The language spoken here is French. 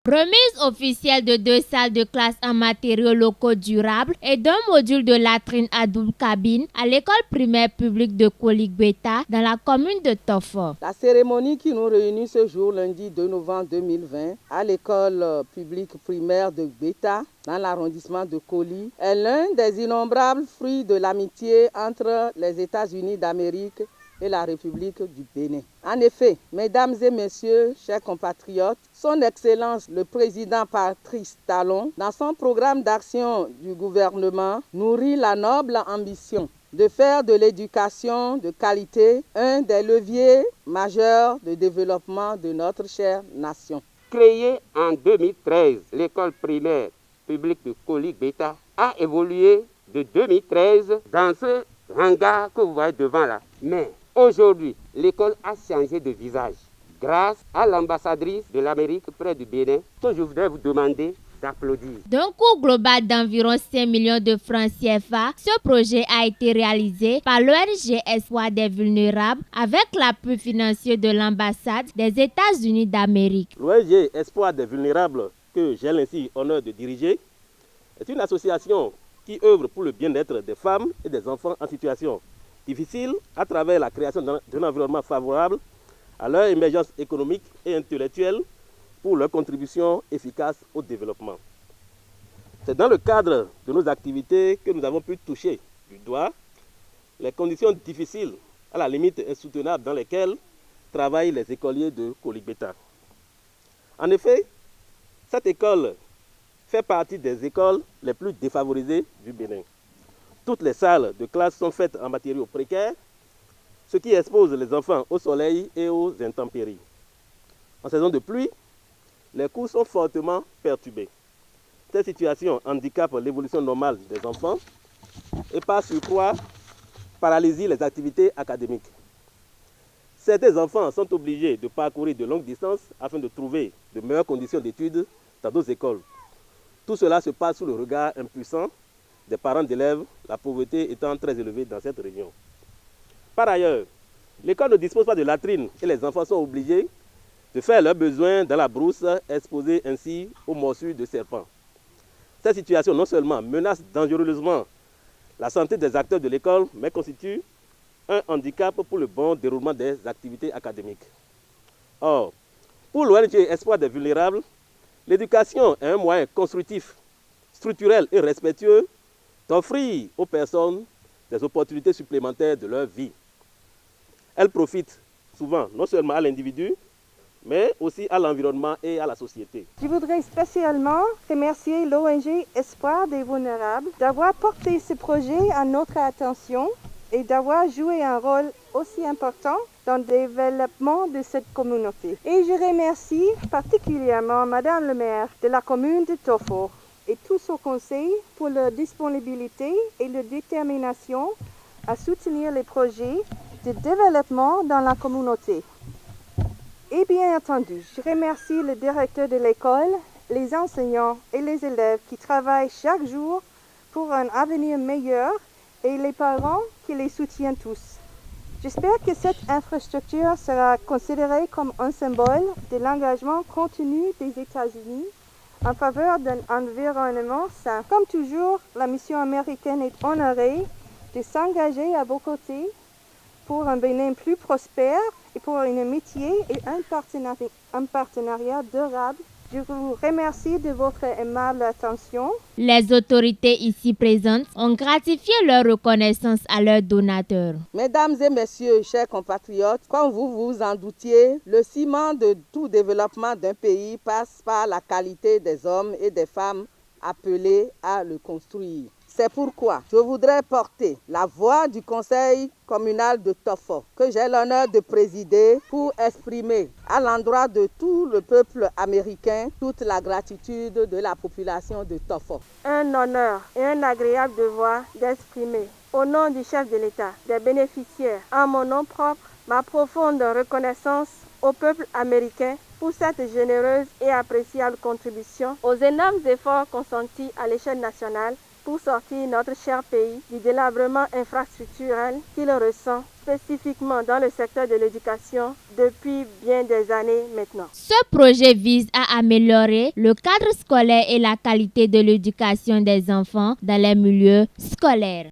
Remise officielle de 2 salles de classe en matériaux locaux durables et d'un module de latrine à double cabine à l'école primaire publique de Kolik-Beta dans la commune de Tofo. La cérémonie qui nous réunit ce jour, lundi 2 novembre 2020, à l'école publique primaire de Beta, dans l'arrondissement de Koli, est l'un des innombrables fruits de l'amitié entre les États-Unis d'Amérique et la République du Bénin. En effet, mesdames et messieurs, chers compatriotes, son Excellence le président Patrice Talon, dans son programme d'action du gouvernement, nourrit la noble ambition de faire de l'éducation de qualité un des leviers majeurs de développement de notre chère nation. Créée en 2013, l'école primaire publique de Kolik-Beta a évolué de 2013 dans ce hangar que vous voyez devant là. Mais aujourd'hui, l'école a changé de visage grâce à l'ambassadrice de l'Amérique près du Bénin, que je voudrais vous demander d'applaudir. D'un coût global d'environ 5 millions de francs CFA, ce projet a été réalisé par l'ONG Espoir des Vulnérables avec l'appui financier de l'ambassade des États-Unis d'Amérique. L'ONG Espoir des Vulnérables, que j'ai ainsi l'honneur de diriger, est une association qui œuvre pour le bien-être des femmes et des enfants en situation difficile à travers la création d'un environnement favorable à leur émergence économique et intellectuelle pour leur contribution efficace au développement. C'est dans le cadre de nos activités que nous avons pu toucher du doigt les conditions difficiles, à la limite insoutenables, dans lesquelles travaillent les écoliers de Kolik-Beta. En effet, cette école fait partie des écoles les plus défavorisées du Bénin. Toutes les salles de classe sont faites en matériaux précaires, ce qui expose les enfants au soleil et aux intempéries. En saison de pluie, les cours sont fortement perturbés. Cette situation handicape l'évolution normale des enfants et par surcroît paralyse les activités académiques. Certains enfants sont obligés de parcourir de longues distances afin de trouver de meilleures conditions d'études dans d'autres écoles. Tout cela se passe sous le regard impuissant des parents d'élèves, la pauvreté étant très élevée dans cette région. Par ailleurs, l'école ne dispose pas de latrines et les enfants sont obligés de faire leurs besoins dans la brousse, exposés ainsi aux morsures de serpents. Cette situation non seulement menace dangereusement la santé des acteurs de l'école, mais constitue un handicap pour le bon déroulement des activités académiques. Or, pour l'ONG Espoir des Vulnérables, l'éducation est un moyen constructif, structurel et respectueux d'offrir aux personnes des opportunités supplémentaires de leur vie. Elle profite souvent non seulement à l'individu, mais aussi à l'environnement et à la société. Je voudrais spécialement remercier l'ONG Espoir des Vulnérables d'avoir porté ce projet à notre attention et d'avoir joué un rôle aussi important dans le développement de cette communauté. Et je remercie particulièrement Madame le maire de la commune de Tofo et tout son conseil pour leur disponibilité et leur détermination à soutenir les projets de développement dans la communauté. Et bien entendu, je remercie le directeur de l'école, les enseignants et les élèves qui travaillent chaque jour pour un avenir meilleur et les parents qui les soutiennent tous. J'espère que cette infrastructure sera considérée comme un symbole de l'engagement continu des États-Unis en faveur d'un environnement sain. Comme toujours, la mission américaine est honorée de s'engager à vos côtés pour un Bénin plus prospère et pour une amitié et un partenariat durable. Je vous remercie de votre aimable attention. Les autorités ici présentes ont gratifié leur reconnaissance à leurs donateurs. Mesdames et messieurs, chers compatriotes, comme vous vous en doutiez, le ciment de tout développement d'un pays passe par la qualité des hommes et des femmes appelés à le construire. C'est pourquoi je voudrais porter la voix du conseil communal de Tofo, que j'ai l'honneur de présider, pour exprimer à l'endroit de tout le peuple américain toute la gratitude de la population de Tofo. Un honneur et un agréable devoir d'exprimer, au nom du chef de l'État, des bénéficiaires, en mon nom propre, ma profonde reconnaissance au peuple américain pour cette généreuse et appréciable contribution aux énormes efforts consentis à l'échelle nationale pour sortir notre cher pays du délabrement infrastructurel qu'il ressent spécifiquement dans le secteur de l'éducation depuis bien des années maintenant. Ce projet vise à améliorer le cadre scolaire et la qualité de l'éducation des enfants dans les milieux scolaires.